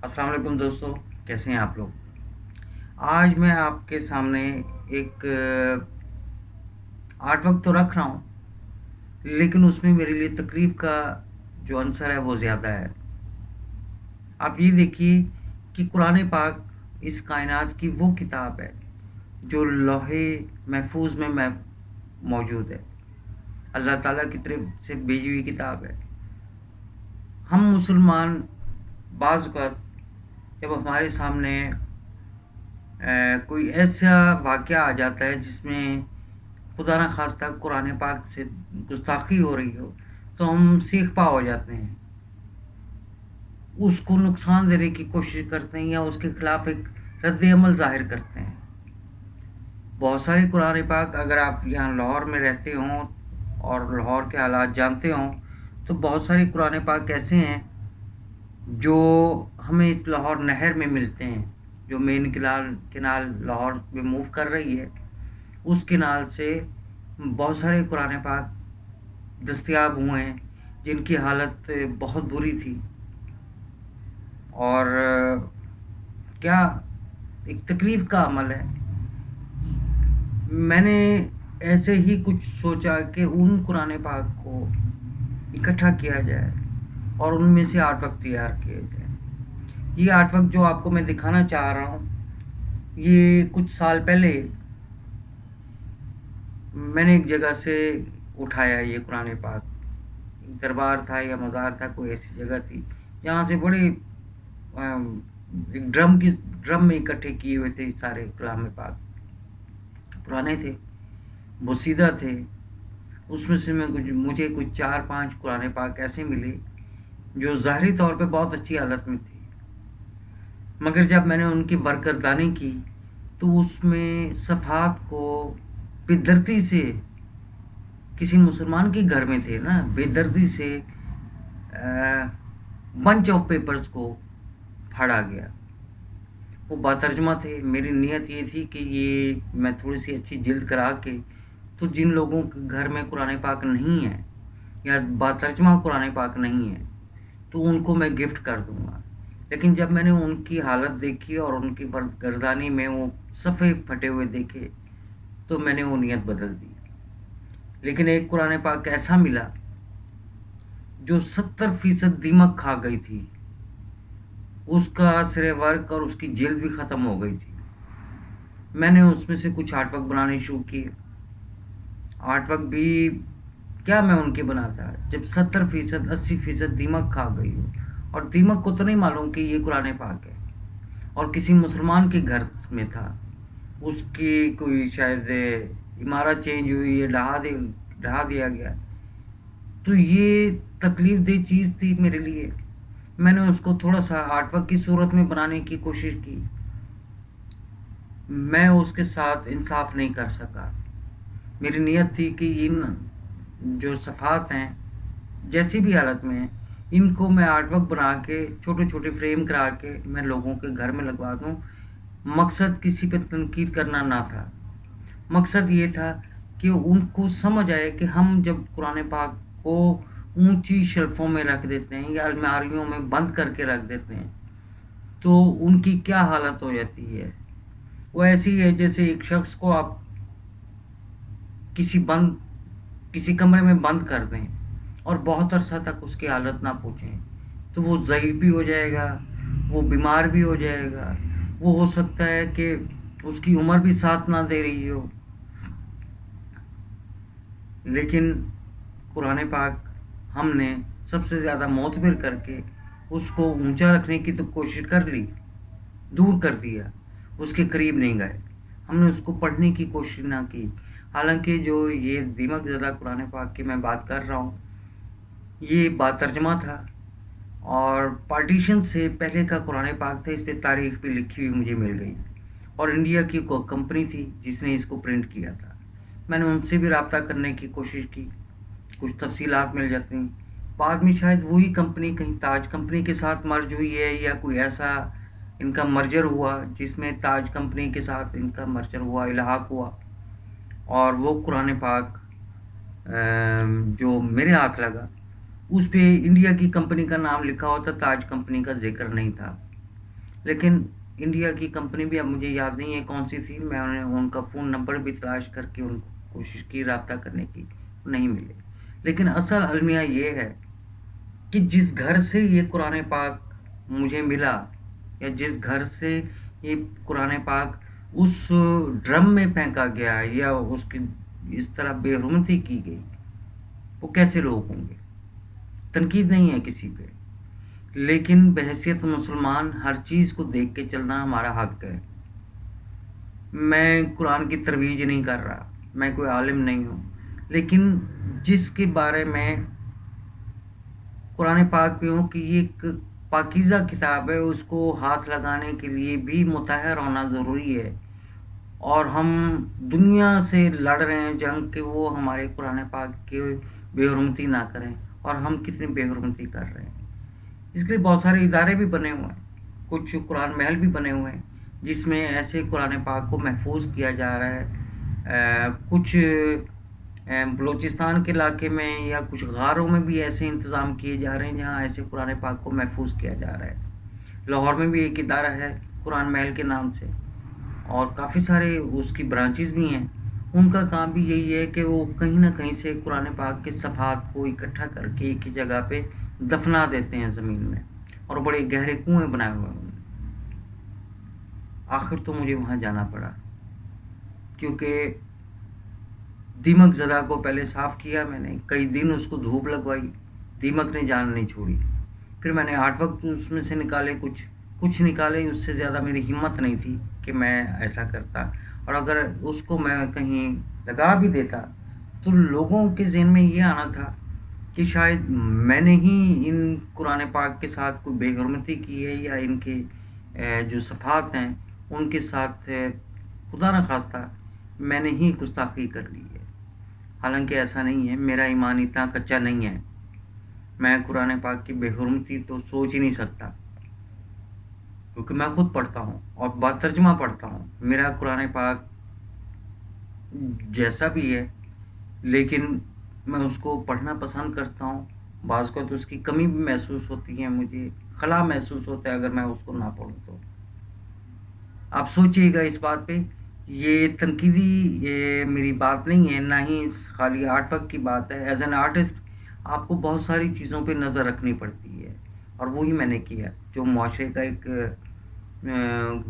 السلام علیکم دوستو، کیسے ہیں آپ لوگ؟ آج میں آپ کے سامنے ایک آرٹ ورک تو رکھ رہا ہوں، لیکن اس میں میرے لیے تقریب کا جو عنصر ہے وہ زیادہ ہے۔ آپ یہ دیکھیے کہ قرآن پاک اس کائنات کی وہ کتاب ہے جو لوح محفوظ میں موجود ہے، اللہ تعالیٰ کی طرف سے بھیجی ہوئی کتاب ہے۔ ہم مسلمان بعض اوقات جب ہمارے سامنے کوئی ایسا واقعہ آ جاتا ہے جس میں خدا نہ خواستہ قرآن پاک سے گستاخی ہو رہی ہو، تو ہم سیخ پا ہو جاتے ہیں، اس کو نقصان دینے کی کوشش کرتے ہیں یا اس کے خلاف ایک رد عمل ظاہر کرتے ہیں۔ بہت سارے قرآن پاک، اگر آپ یہاں لاہور میں رہتے ہوں اور لاہور کے حالات جانتے ہوں، تو بہت سارے قرآن پاک ایسے ہیں جو ہمیں اس لاہور نہر میں ملتے ہیں، جو مین کنال لاہور میں موو کر رہی ہے، اس کنال سے بہت سارے قرآن پاک دستیاب ہوئے ہیں جن کی حالت بہت بری تھی، اور کیا ایک تکلیف کا عمل ہے۔ میں نے ایسے ہی کچھ سوچا کہ ان قرآن پاک کو اکٹھا کیا جائے اور ان میں سے آرٹ ورک تیار کیے جائے۔ یہ آرٹ ورک جو آپ کو میں دکھانا چاہ رہا ہوں، یہ کچھ سال پہلے میں نے ایک جگہ سے اٹھایا۔ یہ قرآن پاک دربار تھا یا مزار تھا، کوئی ایسی جگہ تھی جہاں سے بڑے ایک ڈرم میں اکٹھے کیے ہوئے تھے سارے کلام پاک، پرانے تھے، بوسیدہ تھے۔ اس میں سے مجھے کچھ 4-5 قرآن پاک ایسے ملے جو ظاہری طور پہ بہت اچھی حالت میں تھی، مگر جب میں نے ان کی برگردانی کی تو اس میں صفحات کو بے دردی سے، کسی مسلمان کے گھر میں تھے نا، بے دردی سے بنچ آف پیپرز کو پھاڑا گیا۔ وہ باترجمہ تھے۔ میری نیت یہ تھی کہ یہ میں تھوڑی سی اچھی جلد کرا کے، تو جن لوگوں کے گھر میں قرآن پاک نہیں ہے یا باترجمہ قرآن پاک نہیں ہے تو ان کو میں گفٹ کر دوں گا۔ لیکن جب میں نے ان کی حالت دیکھی اور ان کی برگردانی میں وہ صفحے پھٹے ہوئے دیکھے تو میں نے وہ نیت بدل دی۔ لیکن ایک قرآن پاک ایسا ملا جو 70% دیمک کھا گئی تھی، اس کا سرے ورک اور اس کی جلد بھی ختم ہو گئی تھی۔ میں نے اس میں سے کچھ آرٹ ورک بنانے شروع کیے۔ آرٹ ورک بھی کیا میں ان کے بناتا جب 70% 80% دیمک کھا گئی ہو، اور دیمک کو تو نہیں معلوم کہ یہ قرآن پاک ہے اور کسی مسلمان کے گھر میں تھا، اس کی کوئی شاید عمارت چینج ہوئی ہے، ڈھا دیا گیا، تو یہ تکلیف دہ چیز تھی میرے لیے۔ میں نے اس کو تھوڑا سا آرٹ ورک کی صورت میں بنانے کی کوشش کی۔ میں اس کے ساتھ انصاف نہیں کر سکا۔ میری نیت تھی کہ ان جو صفحات ہیں جیسی بھی حالت میں ہیں، ان کو میں آرٹ ورک بنا کے چھوٹے چھوٹے فریم کرا کے میں لوگوں کے گھر میں لگوا دوں۔ مقصد کسی پہ تنقید کرنا نہ تھا، مقصد یہ تھا کہ ان کو سمجھ آئے کہ ہم جب قرآن پاک کو اونچی شلفوں میں رکھ دیتے ہیں یا الماریوں میں بند کر کے رکھ دیتے ہیں تو ان کی کیا حالت ہو جاتی ہے۔ وہ ایسی ہے جیسے ایک شخص کو آپ کسی کمرے میں بند کر دیں اور بہت عرصہ تک اس کی حالت نہ پوچھیں، تو وہ ضعیف بھی ہو جائے گا، وہ بیمار بھی ہو جائے گا، وہ ہو سکتا ہے کہ اس کی عمر بھی ساتھ نہ دے رہی ہو۔ لیکن قرآن پاک ہم نے سب سے زیادہ معتبر کر کے اس کو اونچا رکھنے کی تو کوشش کر لی، دور کر دیا، اس کے قریب نہیں گئے، ہم نے اس کو پڑھنے کی کوشش نہ کی۔ حالانکہ جو یہ دیمک زدہ قرآن پاک کی میں بات کر رہا ہوں، یہ باترجمہ تھا اور پارٹیشن سے پہلے کا قرآن پاک تھا۔ اس پہ تاریخ بھی لکھی ہوئی مجھے مل گئی، اور انڈیا کی کمپنی تھی جس نے اس کو پرنٹ کیا تھا۔ میں نے ان سے بھی رابطہ کرنے کی کوشش کی، کچھ تفصیلات مل جاتی ہیں۔ بعد میں شاید وہی کمپنی کہیں تاج کمپنی کے ساتھ مرج ہوئی ہے یا کوئی ایسا ان کا مرجر ہوا جس میں تاج کمپنی کے ساتھ ان کا مرجر ہوا، الحاق ہوا، اور وہ قرآن پاک جو میرے ہاتھ لگا اس پہ انڈیا کی کمپنی کا نام لکھا ہوتا، تاج کمپنی کا ذکر نہیں تھا۔ لیکن انڈیا کی کمپنی بھی اب مجھے یاد نہیں ہے کون سی تھی، میں انہیں ان کا فون نمبر بھی تلاش کر کے ان کو کوشش کی رابطہ کرنے کی، نہیں ملے۔ لیکن اصل المیہ یہ ہے کہ جس گھر سے یہ قرآن پاک مجھے ملا، یا جس گھر سے یہ قرآن پاک اس ڈرم میں پھینکا گیا یا اس کی اس طرح بے حرمتی کی گئی، وہ کیسے لوگ ہوں گے؟ تنقید نہیں ہے کسی پہ، لیکن بحیثیت مسلمان ہر چیز کو دیکھ کے چلنا ہمارا حق ہے۔ میں قرآن کی ترویج نہیں کر رہا، میں کوئی عالم نہیں ہوں، لیکن جس کے بارے میں قرآن پاک پہ ہوں کہ یہ ایک پاکیزہ کتاب ہے، اس کو ہاتھ لگانے کے لیے بھی مطہر ہونا ضروری ہے، اور ہم دنیا سے لڑ رہے ہیں جنگ کہ وہ ہمارے قرآن پاک کی بے حرمتی نہ کریں، اور ہم کتنی بے حرمتی کر رہے ہیں۔ اس کے لیے بہت سارے ادارے بھی بنے ہوئے ہیں، کچھ قرآن محل بھی بنے ہوئے ہیں جس میں ایسے قرآن پاک کو محفوظ کیا جا رہا ہے۔ کچھ بلوچستان کے علاقے میں یا کچھ غاروں میں بھی ایسے انتظام کیے جا رہے ہیں جہاں ایسے قرآن پاک کو محفوظ کیا جا رہا ہے۔ لاہور میں بھی ایک ادارہ ہے قرآن محل کے نام سے، اور کافی سارے اس کی برانچز بھی ہیں۔ ان کا کام بھی یہی ہے کہ وہ کہیں نہ کہیں سے قرآن پاک کے صفحات کو اکٹھا کر کے ایک ہی جگہ پہ دفنا دیتے ہیں زمین میں، اور بڑے گہرے کنویں بنائے ہوئے ہیں۔ آخر تو مجھے وہاں جانا پڑا، کیونکہ دیمک زدہ کو پہلے صاف کیا میں نے، کئی دن اس کو دھوپ لگوائی، دیمک نے جان نہیں چھوڑی۔ پھر میں نے 8 وقت اس میں سے نکالے، کچھ نکالے، اس سے زیادہ میری ہمت نہیں تھی کہ میں ایسا کرتا، اور اگر اس کو میں کہیں لگا بھی دیتا تو لوگوں کے ذہن میں یہ آنا تھا کہ شاید میں نے ہی ان قرآن پاک کے ساتھ کوئی بے حرمتی کی ہے، یا ان کے جو صفحات ہیں ان کے ساتھ خدا نخواستہ میں نے ہی گستاخی کر لی ہے۔ حالانکہ ایسا نہیں ہے، میرا ایمان اتنا کچا نہیں ہے، میں قرآن پاک کی بے حرمتی تو سوچ ہی نہیں سکتا، کیونکہ میں خود پڑھتا ہوں اور باترجمہ پڑھتا ہوں۔ میرا قرآن پاک جیسا بھی ہے، لیکن میں اس کو پڑھنا پسند کرتا ہوں۔ بعض کو تو اس کی کمی بھی محسوس ہوتی ہے، مجھے خلا محسوس ہوتا ہے اگر میں اس کو نہ پڑھوں تو۔ آپ سوچئے گا اس بات پہ، یہ تنقیدی میری بات نہیں ہے، نہ ہی خالی آرٹ ورک کی بات ہے۔ ایز این آرٹسٹ آپ کو بہت ساری چیزوں پہ نظر رکھنی پڑتی ہے، اور وہی میں نے کیا، جو معاشرے کا ایک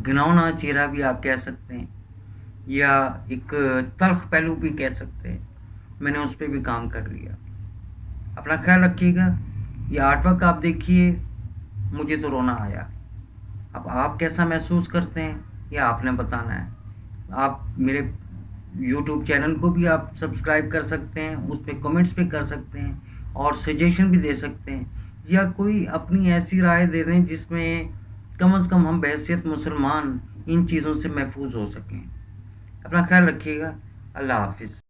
گھناؤنا چہرہ بھی آپ کہہ سکتے ہیں، یا ایک تلخ پہلو بھی کہہ سکتے ہیں، میں نے اس پہ بھی کام کر لیا۔ اپنا خیال رکھیے گا۔ یہ آرٹ ورک آپ دیکھیے، مجھے تو رونا آیا۔ اب آپ کیسا محسوس کرتے ہیں یہ آپ نے بتانا ہے۔ آپ میرے یوٹیوب چینل کو بھی آپ سبسکرائب کر سکتے ہیں، اس پہ کمنٹس بھی کر سکتے ہیں، اور سجیشن بھی دے سکتے ہیں، یا کوئی اپنی ایسی رائے دے دیں جس میں کم از کم ہم بحیثیت مسلمان ان چیزوں سے محفوظ ہو سکیں۔ اپنا خیال رکھیے گا۔ اللہ حافظ۔